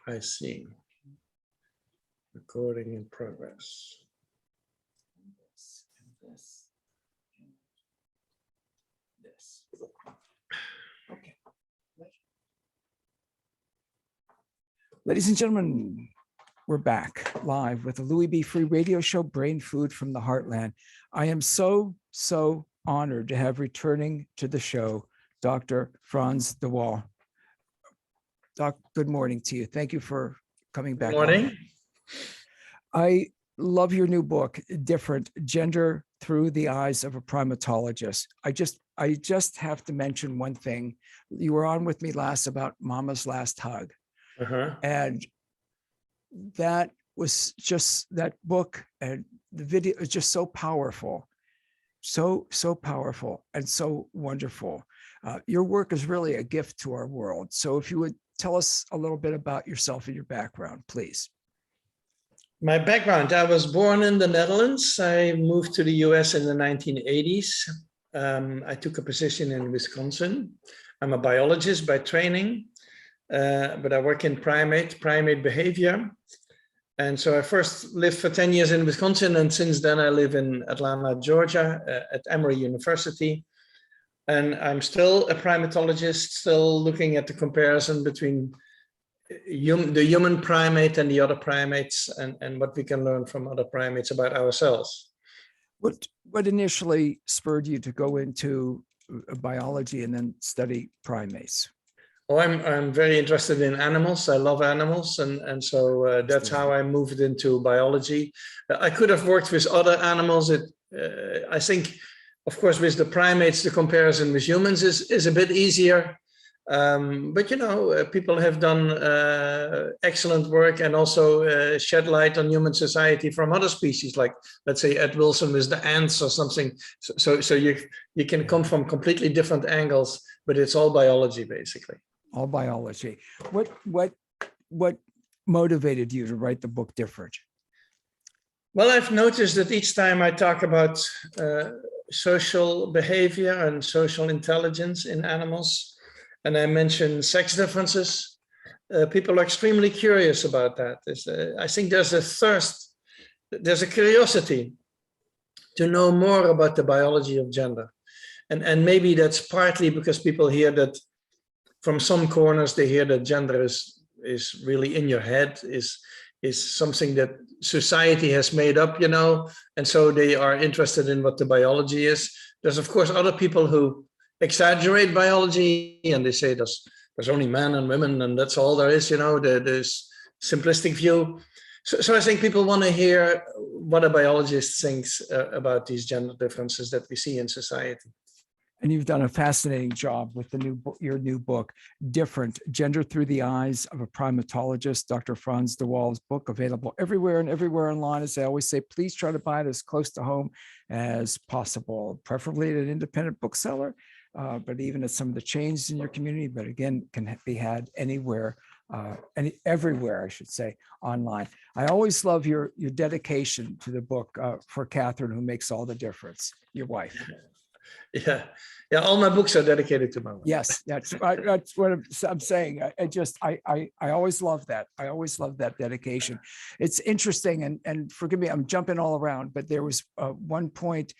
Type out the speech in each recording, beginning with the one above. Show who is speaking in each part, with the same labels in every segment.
Speaker 1: I see. Recording in progress.
Speaker 2: This. Okay. Ladies and gentlemen, we're back live with the Louis B. Free radio show, Brain Food from the Heartland. I am so honored to have returning to the show, Dr. Frans de Waal. Doc, good morning to you. Thank you for coming back.
Speaker 1: Good morning.
Speaker 2: I love your new book, Different: Gender Through the Eyes of a Primatologist. I just have to mention one thing. You were on with me last about Mama's Last Hug. And that was just, that book and the video is just so powerful, so powerful and so wonderful. Your work is really a gift to our world. So if you would tell us a little bit about yourself and your background, please.
Speaker 1: My background, I was born in the Netherlands. I moved to the US in the 1980s. I took a position in Wisconsin. I'm a biologist by training, but I work in primate behavior. And so I first lived for 10 years in Wisconsin, and since then I live in Atlanta, Georgia, at Emory University. And I'm still a primatologist, still looking at the comparison between the human primate and the other primates, and what we can learn from other primates about ourselves.
Speaker 2: What initially spurred you to go into biology and then study primates?
Speaker 1: Oh, I'm very interested in animals. I love animals, and so that's how I moved into biology. I could have worked with other animals. I think, of course, with the primates, the comparison with humans is a bit easier. But you know, people have done excellent work and also shed light on human society from other species, like let's say Ed Wilson with the ants or something. So you can come from completely different angles, but it's all biology basically.
Speaker 2: All biology. What motivated you to write the book Different?
Speaker 1: Well, I've noticed that each time I talk about social behavior and social intelligence in animals, and I mention sex differences, people are extremely curious about that. I think there's a thirst, there's a curiosity to know more about the biology of gender. And maybe that's partly because people hear that from some corners, they hear that gender is really in your head, is something that society has made up, you know, and so they are interested in what the biology is. There's, of course, other people who exaggerate biology and they say there's only men and women and that's all there is, you know, there's simplistic view. So I think people want to hear what a biologist thinks about these gender differences that we see in society.
Speaker 2: And you've done a fascinating job with your new book, Different: Gender Through the Eyes of a Primatologist, Dr. Frans de Waal's book, available everywhere and everywhere online. As I always say, please try to buy it as close to home as possible, preferably at an independent bookseller, but even at some of the chains in your community, but again, can be had anywhere, everywhere, I should say, online. I always love your dedication to the book for Catherine, who makes all the difference, your wife.
Speaker 1: Yeah, all my books are dedicated to my wife.
Speaker 2: Yes, that's what I'm saying. I always love that. I always love that dedication. It's interesting, and forgive me, I'm jumping all around, but there was one point,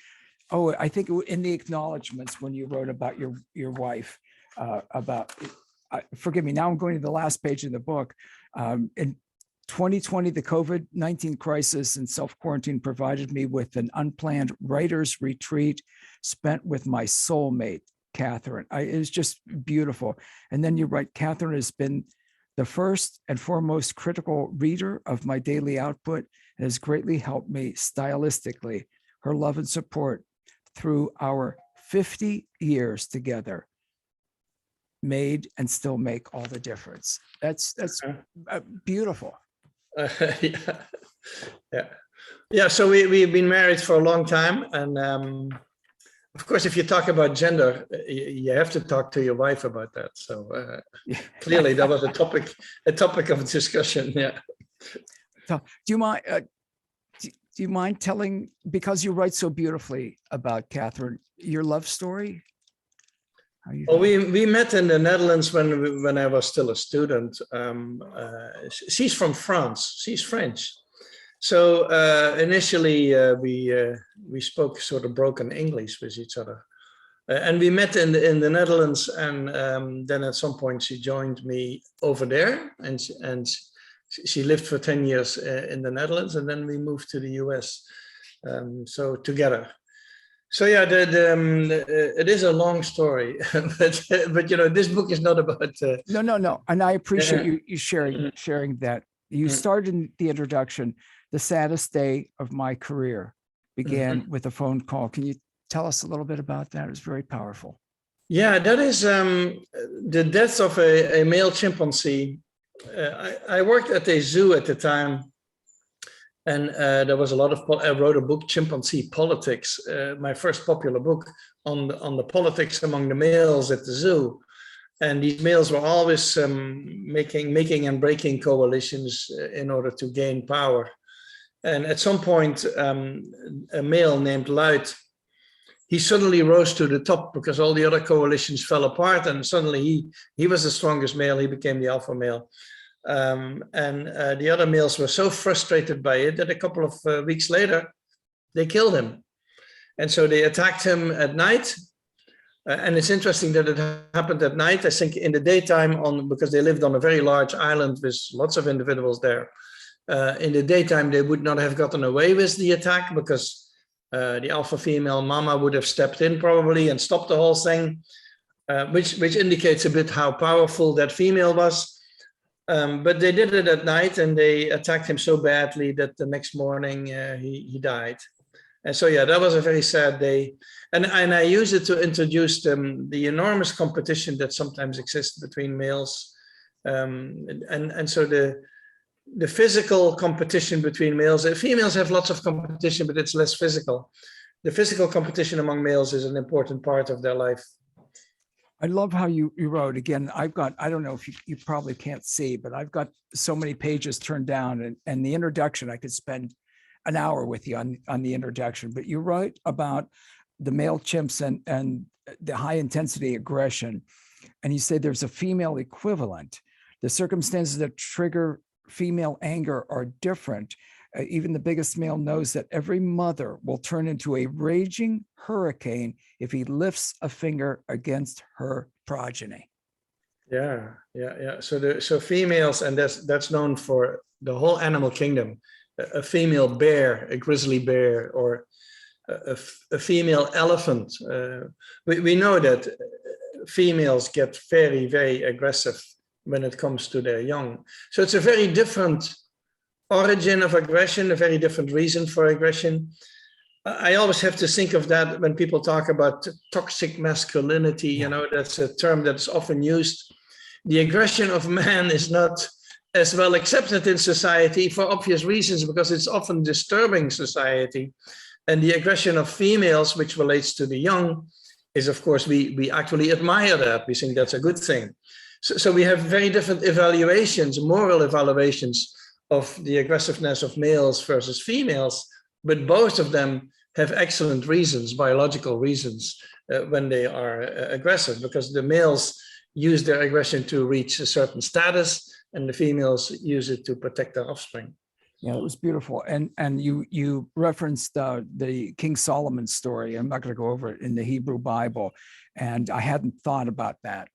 Speaker 2: I think in the acknowledgements when you wrote about your wife, forgive me, now I'm going to the last page of the book. In 2020, the COVID-19 crisis and self-quarantine provided me with an unplanned writer's retreat spent with my soulmate, Catherine. It was just beautiful. And then you write, Catherine has been the first and foremost critical reader of my daily output and has greatly helped me stylistically. Her love and support through our 50 years together made and still make all the difference. That's beautiful.
Speaker 1: Yeah. So we've been married for a long time, and of course, if you talk about gender, you have to talk to your wife about that. So clearly, that was a topic of discussion. Yeah.
Speaker 2: So, do you mind telling, because you write so beautifully about Catherine, your love story?
Speaker 1: Well, we met in the Netherlands when I was still a student. She's from France. She's French. So initially we spoke sort of broken English with each other. And we met in the Netherlands, and then at some point she joined me over there, and she lived for 10 years in the Netherlands, and then we moved to the US. So together. So yeah, it is a long story, but you know, this book is not about.
Speaker 2: No, and I appreciate you sharing that. You started in the introduction. The saddest day of my career began with a phone call. Can you tell us a little bit about that? It was very powerful.
Speaker 1: Yeah, that is the death of a male chimpanzee. I worked at a zoo at the time, and there was a lot of. I wrote a book, Chimpanzee Politics, my first popular book on the politics among the males at the zoo. And these males were always making and breaking coalitions in order to gain power. And at some point, a male named Luit, he suddenly rose to the top because all the other coalitions fell apart, and suddenly he was the strongest male. He became the alpha male. And the other males were so frustrated by it that a couple of weeks later, they killed him. And so they attacked him at night. And it's interesting that it happened at night. I think in the daytime, because they lived on a very large island with lots of individuals there. In the daytime, they would not have gotten away with the attack because the alpha female mama would have stepped in probably and stopped the whole thing, which indicates a bit how powerful that female was. But they did it at night, and they attacked him so badly that the next morning he died. And so, yeah, that was a very sad day. And I use it to introduce the enormous competition that sometimes exists between males. And so the physical competition between males, females have lots of competition, but it's less physical. The physical competition among males is an important part of their life.
Speaker 2: I love how you wrote. Again, I don't know if you probably can't see, but I've got so many pages turned down, and the introduction, I could spend an hour with you on the introduction, but you write about the male chimps and the high intensity aggression. And you say there's a female equivalent. The circumstances that trigger female anger are different. Even the biggest male knows that every mother will turn into a raging hurricane if he lifts a finger against her progeny.
Speaker 1: Yeah. So females, and that's known for the whole animal kingdom. A female bear, a grizzly bear, or a female elephant. We know that females get very, very aggressive when it comes to their young. So it's a very different origin of aggression, a very different reason for aggression. I always have to think of that when people talk about toxic masculinity. You know, that's a term that's often used. The aggression of man is not as well accepted in society for obvious reasons, because it's often disturbing society. And the aggression of females, which relates to the young, is, of course, we actually admire that. We think that's a good thing. So we have very different evaluations, moral evaluations of the aggressiveness of males versus females, but both of them have excellent reasons, biological reasons, when they are aggressive, because the males use their aggression to reach a certain status, and the females use it to protect their offspring.
Speaker 2: Yeah, it was beautiful. And you referenced the King Solomon story. I'm not going to go over it in the Hebrew Bible. And I hadn't thought about that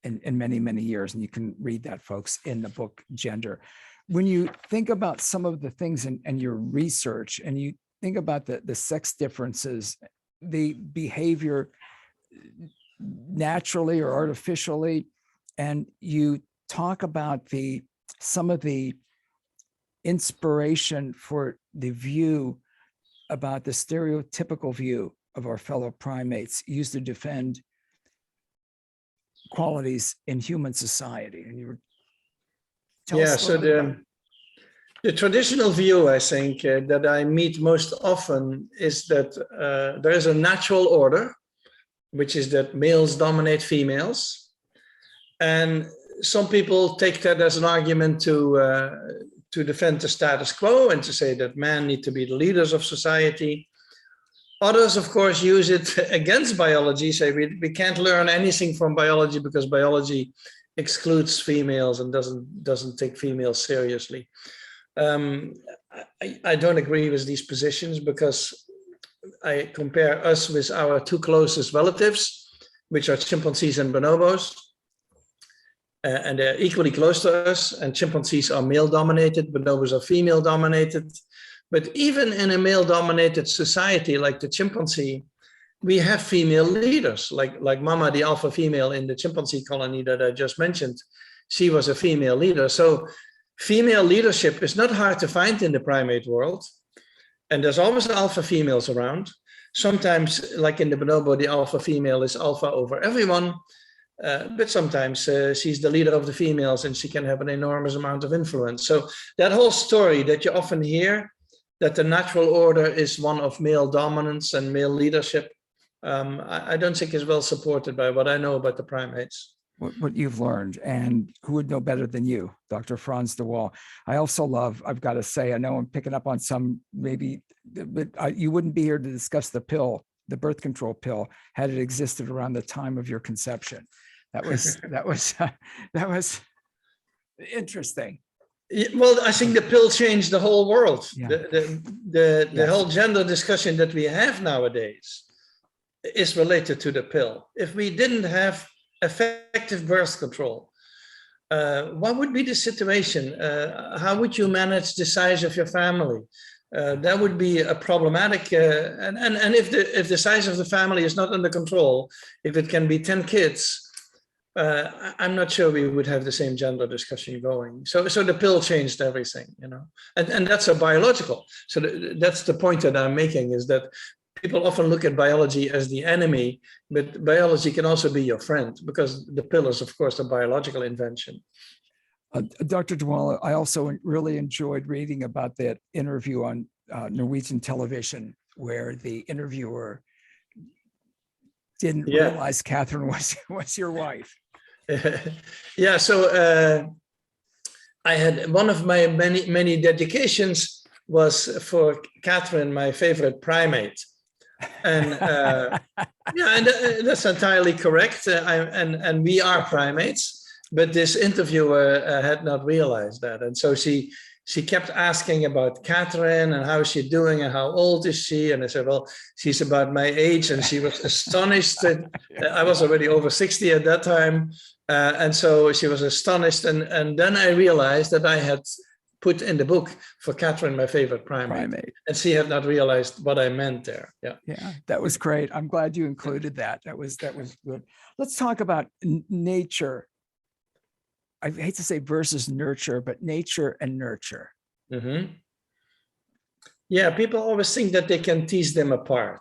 Speaker 2: in many, many years. And you can read that, folks, in the book Gender. When you think about some of the things in your research, and you think about the sex differences, the behavior naturally or artificially, and you talk about some of the inspiration for the view about the stereotypical view of our fellow primates used to defend qualities in human society. And you were
Speaker 1: so the traditional view, I think, that I meet most often is that there is a natural order, which is that males dominate females. And some people take that as an argument to defend the status quo and to say that men need to be the leaders of society. Others, of course, use it against biology, say we can't learn anything from biology because biology excludes females and doesn't take females seriously. I don't agree with these positions because I compare us with our two closest relatives, which are chimpanzees and bonobos. And they're equally close to us, and chimpanzees are male-dominated, bonobos are female-dominated. But even in a male-dominated society like the chimpanzee, we have female leaders, like Mama, the alpha female in the chimpanzee colony that I just mentioned. She was a female leader. So female leadership is not hard to find in the primate world. And there's always alpha females around. Sometimes, like in the bonobo, the alpha female is alpha over everyone. But sometimes she's the leader of the females and she can have an enormous amount of influence. So that whole story that you often hear, that the natural order is one of male dominance and male leadership, I don't think is well supported by what I know about the primates.
Speaker 2: What you've learned, and who would know better than you, Dr. Frans de Waal. I also love, I've got to say, I know I'm picking up on some, maybe, but you wouldn't be here to discuss the pill, the birth control pill, had it existed around the time of your conception. That was interesting.
Speaker 1: Well, I think the pill changed the whole world.
Speaker 2: Yeah.
Speaker 1: The whole gender discussion that we have nowadays is related to the pill. If we didn't have effective birth control, what would be the situation? How would you manage the size of your family? That would be a problematic, and if the size of the family is not under control, if it can be 10 kids, I'm not sure we would have the same gender discussion going. So the pill changed everything, you know, and that's a biological. So that's the point that I'm making, is that people often look at biology as the enemy, but biology can also be your friend, because the pill is, of course, a biological invention.
Speaker 2: Dr. de Waal, I also really enjoyed reading about that interview on Norwegian television, where the interviewer didn't realize Catherine was your wife.
Speaker 1: Yeah, so I had one of my many dedications was for Catherine, my favorite primate. And yeah, and that's entirely correct. And we are primates, but this interviewer had not realized that. And so she kept asking about Catherine and how is she doing and how old is she? And I said, well, she's about my age. And she was astonished that I was already over 60 at that time. And so she was astonished. And then I realized that I had put in the book for Catherine, my favorite primate. And she had not realized what I meant there.
Speaker 2: Yeah, that was great. I'm glad you included that. That was good. Let's talk about nature. I hate to say versus nurture, but nature and nurture.
Speaker 1: Mm-hmm. Yeah, people always think that they can tease them apart,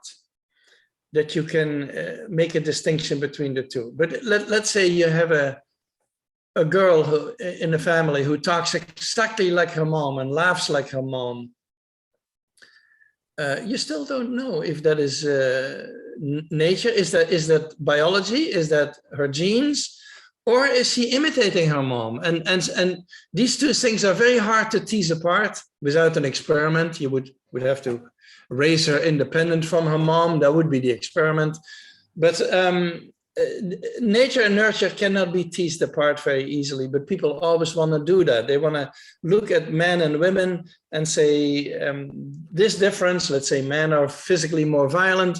Speaker 1: that you can make a distinction between the two. But let's say you have a girl who, in the family, who talks exactly like her mom and laughs like her mom. You still don't know if that is nature. Is that biology? Is that her genes? Or is she imitating her mom? And these two things are very hard to tease apart without an experiment. You would have to raise her independent from her mom. That would be the experiment. But nature and nurture cannot be teased apart very easily, but people always want to do that. They want to look at men and women and say, this difference, let's say men are physically more violent,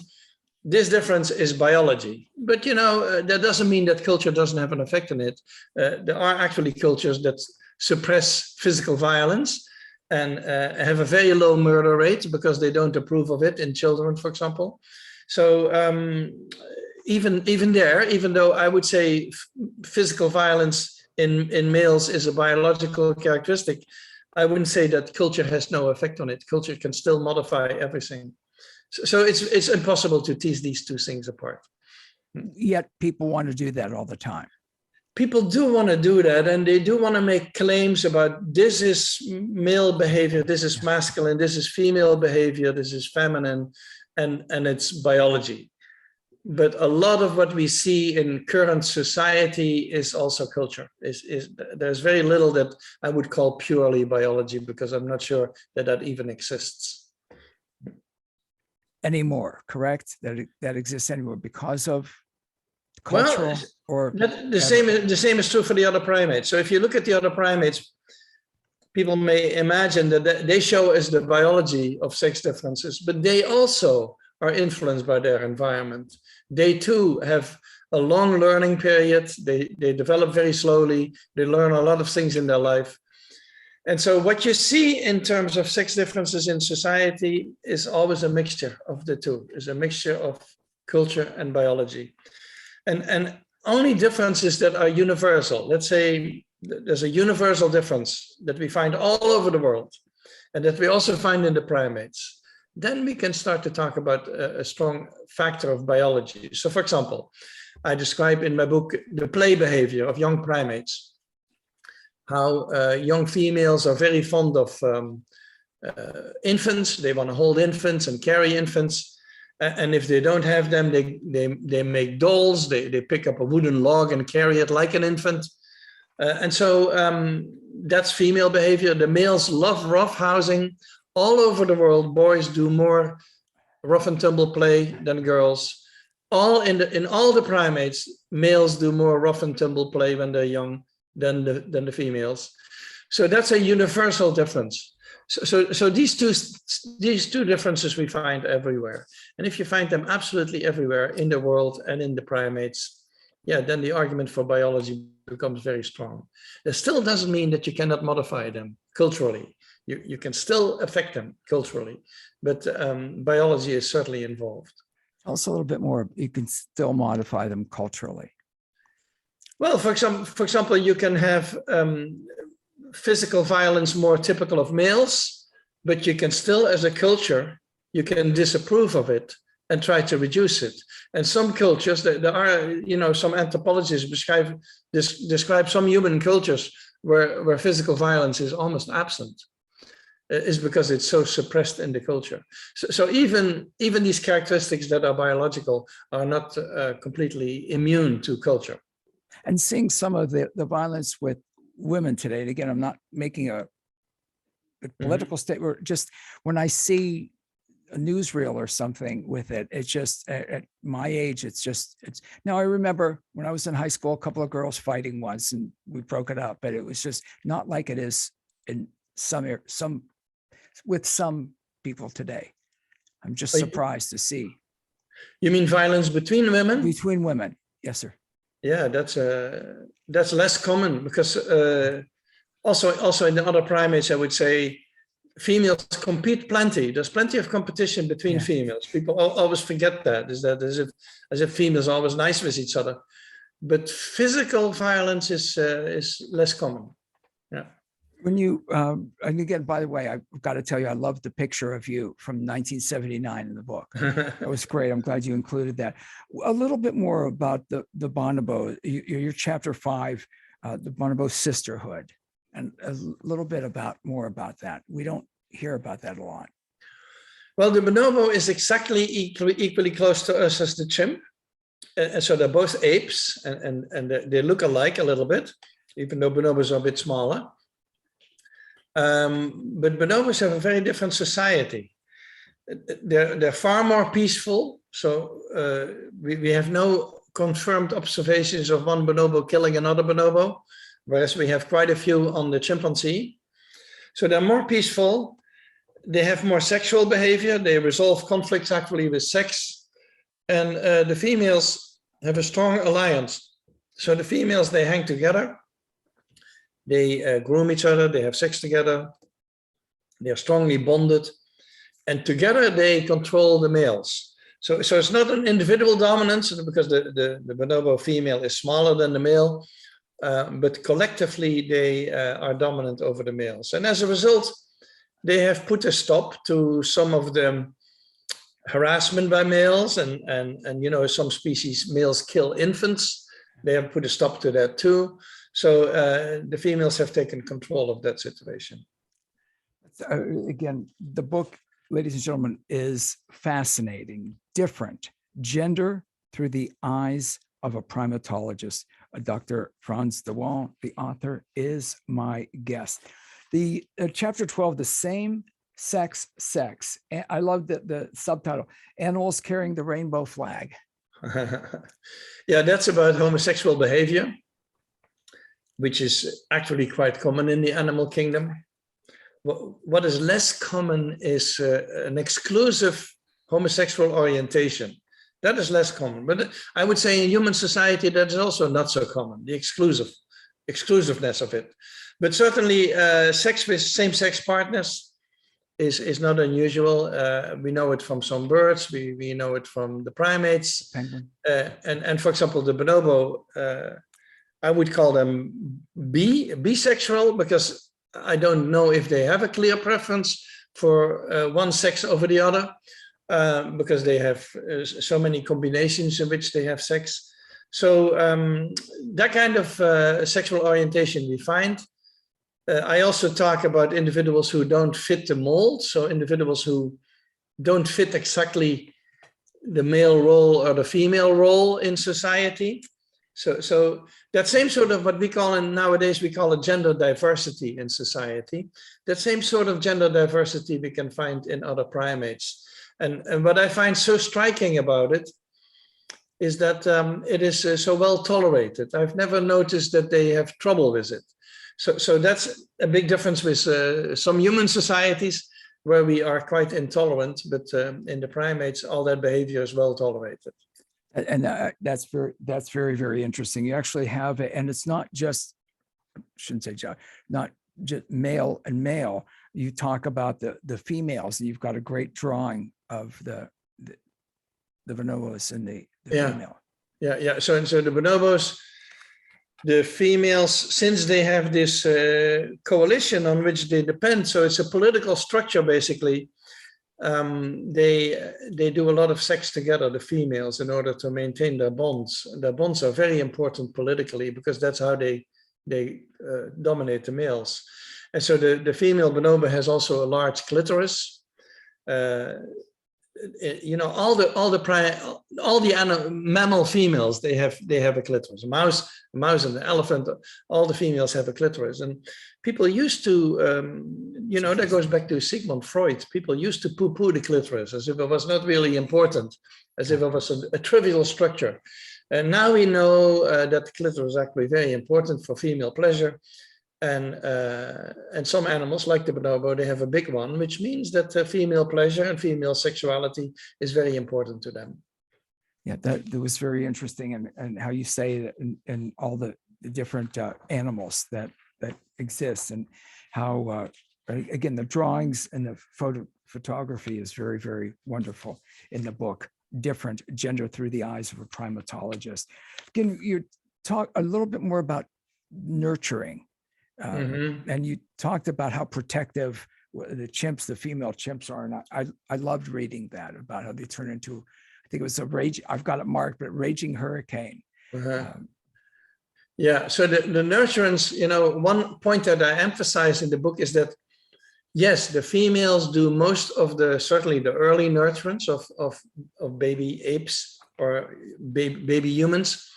Speaker 1: this difference is biology. But, you know, that doesn't mean that culture doesn't have an effect on it. There are actually cultures that suppress physical violence and have a very low murder rate because they don't approve of it in children, for example. So even there, even though I would say physical violence in males is a biological characteristic, I wouldn't say that culture has no effect on it. Culture can still modify everything. So it's impossible to tease these two things apart.
Speaker 2: Yet people want to do that all the time.
Speaker 1: People do want to do that, and they do want to make claims about this is male behavior, this is masculine, this is female behavior, this is feminine, and it's biology. But a lot of what we see in current society is also culture. There's very little that I would call purely biology, because I'm not sure that even exists.
Speaker 2: anymore, correct? That exists anymore because of cultural or
Speaker 1: the same is true for the other primates. So if you look at the other primates, people may imagine that they show us the biology of sex differences, but they also are influenced by their environment. They too have a long learning period. They develop very slowly. They learn a lot of things in their life. And so what you see in terms of sex differences in society is always a mixture of the two, is a mixture of culture and biology. And only differences that are universal, let's say there's a universal difference that we find all over the world and that we also find in the primates, then we can start to talk about a strong factor of biology. So for example, I describe in my book the play behavior of young primates, how young females are very fond of infants. They want to hold infants and carry infants. And if they don't have them, they make dolls. They pick up a wooden log and carry it like an infant. And so that's female behavior. The males love rough housing. All over the world, boys do more rough and tumble play than girls. In all the primates, males do more rough and tumble play when they're young than the females. So that's a universal difference. So these two differences we find everywhere. And if you find them absolutely everywhere in the world and in the primates, yeah, then the argument for biology becomes very strong. It still doesn't mean that you cannot modify them culturally. You can still affect them culturally, but biology is certainly involved.
Speaker 2: Also a little bit more, you can still modify them culturally.
Speaker 1: Well, for example, you can have physical violence more typical of males, but you can still, as a culture, you can disapprove of it and try to reduce it. And some cultures, there are, some anthropologists describe some human cultures where physical violence is almost absent. Is because it's so suppressed in the culture. So even these characteristics that are biological are not completely immune to culture.
Speaker 2: And seeing some of the violence with women today, and again, I'm not making a political statement, just when I see a newsreel or something with it, it's just, at my age, it's now I remember when I was in high school, a couple of girls fighting once and we broke it up, but it was just not like it is in with some people today. I'm just surprised to see.
Speaker 1: You mean violence between women?
Speaker 2: Between women, yes, sir.
Speaker 1: Yeah, that's less common because also in the other primates, I would say females compete plenty. There's plenty of competition between females. People always forget that, as if females are always nice with each other. But physical violence is less common. Yeah.
Speaker 2: When you, and again, by the way, I've got to tell you, I love the picture of you from 1979 in the book. That was great. I'm glad you included that. A little bit more about the bonobo, your chapter 5, the bonobo sisterhood, and a little bit more about that. We don't hear about that a lot.
Speaker 1: Well, the bonobo is exactly equally close to us as the chimp. And so they're both apes and they look alike a little bit, even though bonobos are a bit smaller. But bonobos have a very different society. They're far more peaceful. So we have no confirmed observations of one bonobo killing another bonobo, whereas we have quite a few on the chimpanzee. So they're more peaceful. They have more sexual behavior. They resolve conflicts actually with sex. And the females have a strong alliance. So the females, they hang together. They groom each other, they have sex together, they're strongly bonded, and together they control the males. So it's not an individual dominance because the bonobo female is smaller than the male, but collectively they are dominant over the males. And as a result, they have put a stop to some of the harassment by males, and some species, males kill infants. They have put a stop to that too. So the females have taken control of that situation.
Speaker 2: Again, the book, ladies and gentlemen, is fascinating, different, gender through the eyes of a primatologist. Dr. Frans de Waal, the author, is my guest. The chapter 12, the same sex, sex. And I love the subtitle, Animals Carrying the Rainbow Flag.
Speaker 1: Yeah, that's about homosexual behavior, which is actually quite common in the animal kingdom. What is less common is an exclusive homosexual orientation. That is less common, but I would say in human society that is also not so common, the exclusiveness of it. But certainly sex with same-sex partners is not unusual. We know it from some birds, we know it from the primates.
Speaker 2: Penguin.
Speaker 1: And for example, the bonobo, I would call them bisexual, because I don't know if they have a clear preference for one sex over the other, because they have so many combinations in which they have sex. So that kind of sexual orientation we find. I also talk about individuals who don't fit the mold, so individuals who don't fit exactly the male role or the female role in society. So that same sort of what we call nowadays, we call it gender diversity in society. That same sort of gender diversity we can find in other primates. And what I find so striking about it is that it is so well tolerated. I've never noticed that they have trouble with it. So that's a big difference with some human societies where we are quite intolerant, but in the primates, all that behavior is well tolerated.
Speaker 2: And that's very, very interesting. You actually have it, and it's not just, I shouldn't say not just male and male. You talk about the females, and you've got a great drawing of the bonobos and the female.
Speaker 1: Yeah. So the bonobos, the females, since they have this coalition on which they depend, so it's a political structure basically. They do a lot of sex together, the females, in order to maintain their bonds. Their bonds are very important politically because that's how they dominate the males. And so the female bonobo has also a large clitoris. You know, all the mammal females, they have a clitoris. A mouse and the elephant, all the females have a clitoris. And people used to, you know, that goes back to Sigmund Freud. People used to poo-poo the clitoris as if it was not really important, as if it was a trivial structure. And now we know that the clitoris is actually very important for female pleasure. And some animals, like the bonobo, they have a big one, which means that female pleasure and female sexuality is very important to them.
Speaker 2: Yeah, that was very interesting, and how you say that in all the different animals that exist, and how again the drawings and the photography is very, very wonderful in the book. Different gender through the eyes of a primatologist. Can you talk a little bit more about nurturing? And you talked about how protective the chimps, the female chimps are. And I loved reading that about how they turn into, I think it was I've got it marked, but raging hurricane.
Speaker 1: Yeah, so the nurturance, you know, one point that I emphasize in the book is that, yes, the females do most of certainly the early nurturance of baby apes or baby humans.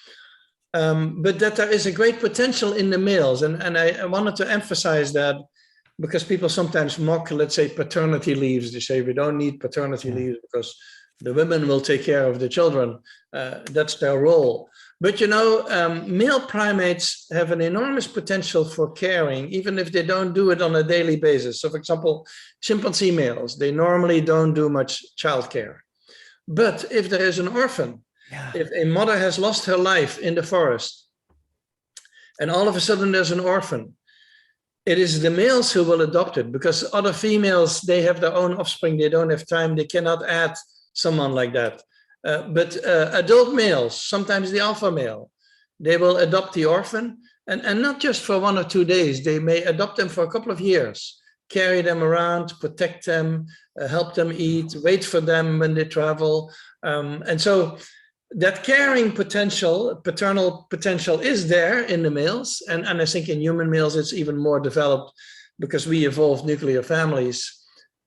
Speaker 1: But that there is a great potential in the males. And I wanted to emphasize that because people sometimes mock, let's say, paternity leaves. They say we don't need paternity leave because the women will take care of the children. That's their role. But, you know, male primates have an enormous potential for caring, even if they don't do it on a daily basis. So, for example, chimpanzee males, they normally don't do much childcare. But if there is an orphan, if a mother has lost her life in the forest and all of a sudden there's an orphan, it is the males who will adopt it, because other females, they have their own offspring. They don't have time. They cannot add someone like that. But adult males, sometimes the alpha male, they will adopt the orphan, and not just for 1 or 2 days. They may adopt them for a couple of years, carry them around, protect them, help them eat, wait for them when they travel. And so that caring potential, paternal potential, is there in the males. And I think in human males, it's even more developed because we evolved nuclear families,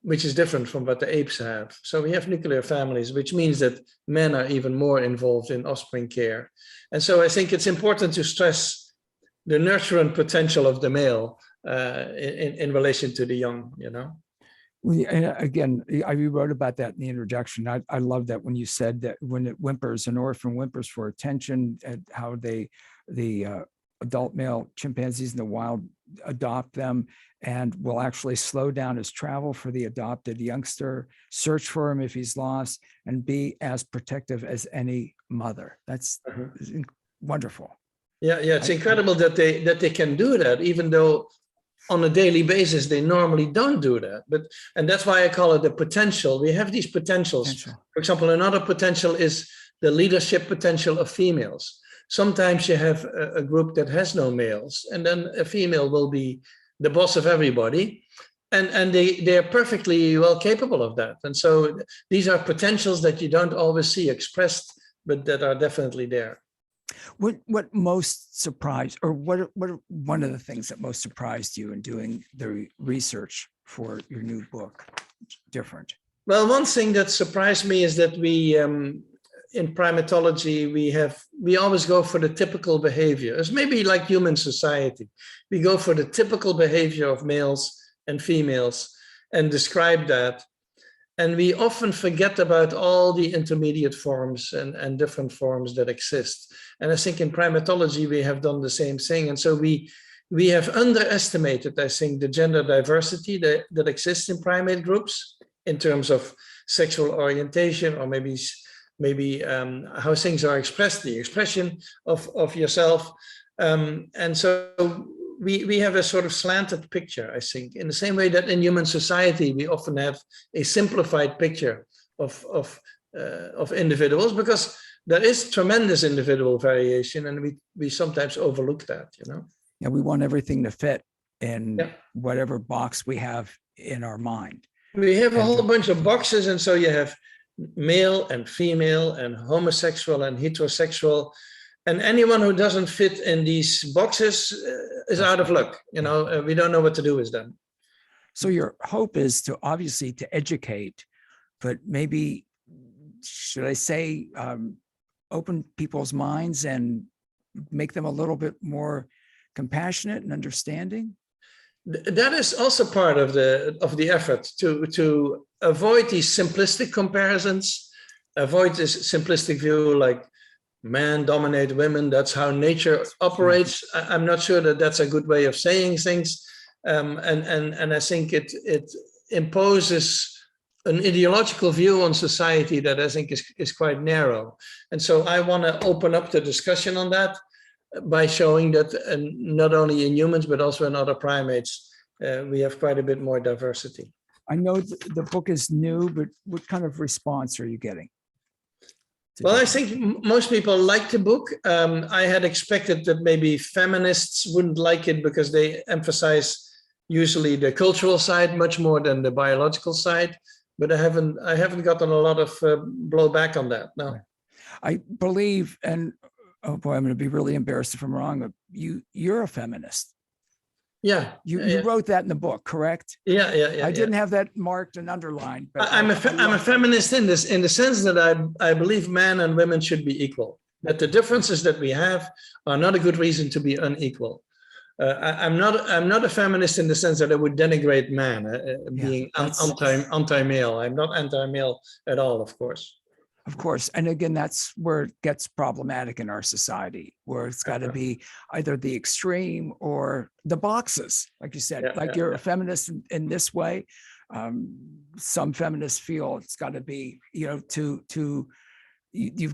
Speaker 1: which is different from what the apes have. So we have nuclear families, which means that men are even more involved in offspring care. And so I think it's important to stress the nurturant potential of the male in relation to the young, you know.
Speaker 2: Again, I wrote about that in the introduction. I love that when you said that when it whimpers, an orphan whimpers for attention, and how the adult male chimpanzees in the wild adopt them and will actually slow down his travel for the adopted youngster, search for him if he's lost, and be as protective as any mother. That's wonderful.
Speaker 1: Yeah, it's incredible that they can do that, even though on a daily basis they normally don't do that. And that's why I call it the potential. We have these potentials. For example, another potential is the leadership potential of females. Sometimes you have a group that has no males, and then a female will be the boss of everybody, and they are perfectly well capable of that. And so these are potentials that you don't always see expressed, but that are definitely there.
Speaker 2: What most surprised, or what one of the things that most surprised you in doing the research for your new book different?
Speaker 1: Well, one thing that surprised me is that we in primatology, we always go for the typical behavior. It's maybe like human society. We go for the typical behavior of males and females and describe that. And we often forget about all the intermediate forms and different forms that exist. And I think in primatology, we have done the same thing. And so we have underestimated, I think, the gender diversity that exists in primate groups in terms of sexual orientation, or maybe how things are expressed, the expression of yourself. And so we have a sort of slanted picture, I think, in the same way that in human society, we often have a simplified picture of individuals, because there is tremendous individual variation, and we sometimes overlook that, you know?
Speaker 2: Yeah, we want everything to fit in whatever box we have in our mind.
Speaker 1: We have a whole bunch of boxes, and so you have male and female and homosexual and heterosexual, and anyone who doesn't fit in these boxes is out of luck. You know, we don't know what to do with them.
Speaker 2: So your hope is to obviously to educate, but maybe, should I say, open people's minds and make them a little bit more compassionate and understanding?
Speaker 1: That is also part of the effort to avoid these simplistic comparisons, avoid this simplistic view like men dominate women, that's how nature operates. I'm not sure that that's a good way of saying things, and I think it imposes an ideological view on society that I think is quite narrow. And so I want to open up the discussion on that by showing that not only in humans, but also in other primates, we have quite a bit more diversity.
Speaker 2: I know the book is new, but what kind of response are you getting?
Speaker 1: Well, I think most people like the book. I had expected that maybe feminists wouldn't like it because they emphasize usually the cultural side much more than the biological side. But I haven't gotten a lot of blowback on that. No.
Speaker 2: I believe, and oh boy, I'm going to be really embarrassed if I'm wrong. You're a feminist.
Speaker 1: Yeah.
Speaker 2: You wrote that in the book, correct?
Speaker 1: Yeah.
Speaker 2: I didn't have that marked and underlined. But
Speaker 1: I'm a feminist in the sense that I believe men and women should be equal. That the differences that we have are not a good reason to be unequal. I'm not a feminist in the sense that I would denigrate man being anti-male. I'm not anti-male at all, of course.
Speaker 2: Of course. And again, that's where it gets problematic in our society, where it's got to be either the extreme or the boxes, like you said, you're a feminist in this way. Some feminists feel it's got to be, you've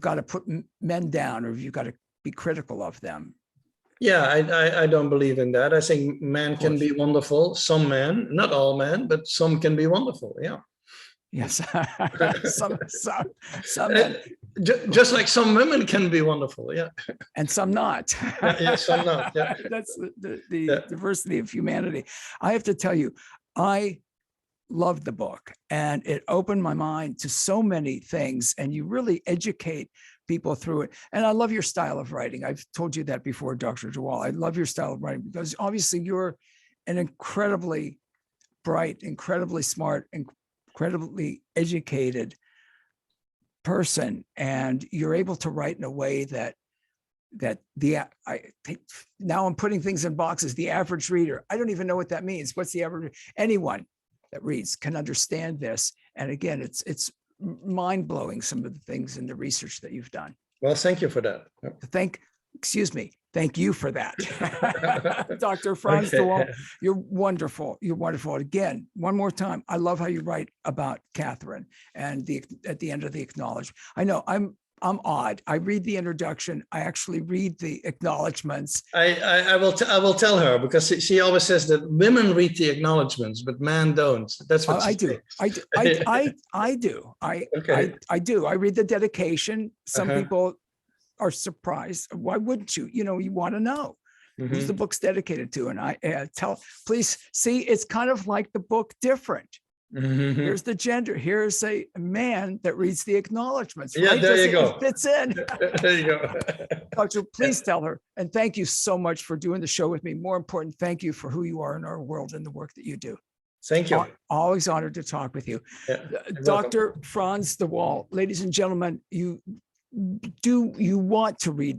Speaker 2: got to put men down, or you've got to be critical of them.
Speaker 1: Yeah, I don't believe in that. I think men can be wonderful. Some men, not all men, but some can be wonderful. Yeah.
Speaker 2: Yes. some men.
Speaker 1: Just like some women can be wonderful. Yeah.
Speaker 2: And some not.
Speaker 1: Some not. Yeah.
Speaker 2: That's the diversity of humanity. I have to tell you, I loved the book, and it opened my mind to so many things, and you really educate people through it. And I love your style of writing. I've told you that before, Dr. de Waal. I love your style of writing because obviously you're an incredibly bright, incredibly smart, incredibly educated person, and you're able to write in a way that I think now I'm putting things in boxes. The average reader, I don't even know what that means. What's the average? Anyone that reads can understand this. And again, it's mind-blowing, some of the things in the research that you've done.
Speaker 1: Well, thank you for that.
Speaker 2: Thank you for that. Dr. Frans de Waal, you're wonderful. You're wonderful. Again, one more time, I love how you write about Catherine and at the end of the acknowledgement. I know I'm odd. I read the introduction. I actually read the acknowledgements.
Speaker 1: I will tell her, because she always says that women read the acknowledgements, but men don't. That's what
Speaker 2: I do. I do. I do. I read the dedication. Some people are surprised. Why wouldn't you? You want to know who's the book's dedicated to. And I please see, it's kind of like the book Different. Here's the gender. Here's a man that reads the acknowledgements.
Speaker 1: Yeah,
Speaker 2: right?
Speaker 1: there you go.
Speaker 2: It fits in.
Speaker 1: There you go.
Speaker 2: Doctor, please tell her. And thank you so much for doing the show with me. More important, thank you for who you are in our world and the work that you do.
Speaker 1: Thank you.
Speaker 2: Always honored to talk with you.
Speaker 1: Yeah,
Speaker 2: Dr. Frans de Waal, ladies and gentlemen, you want to read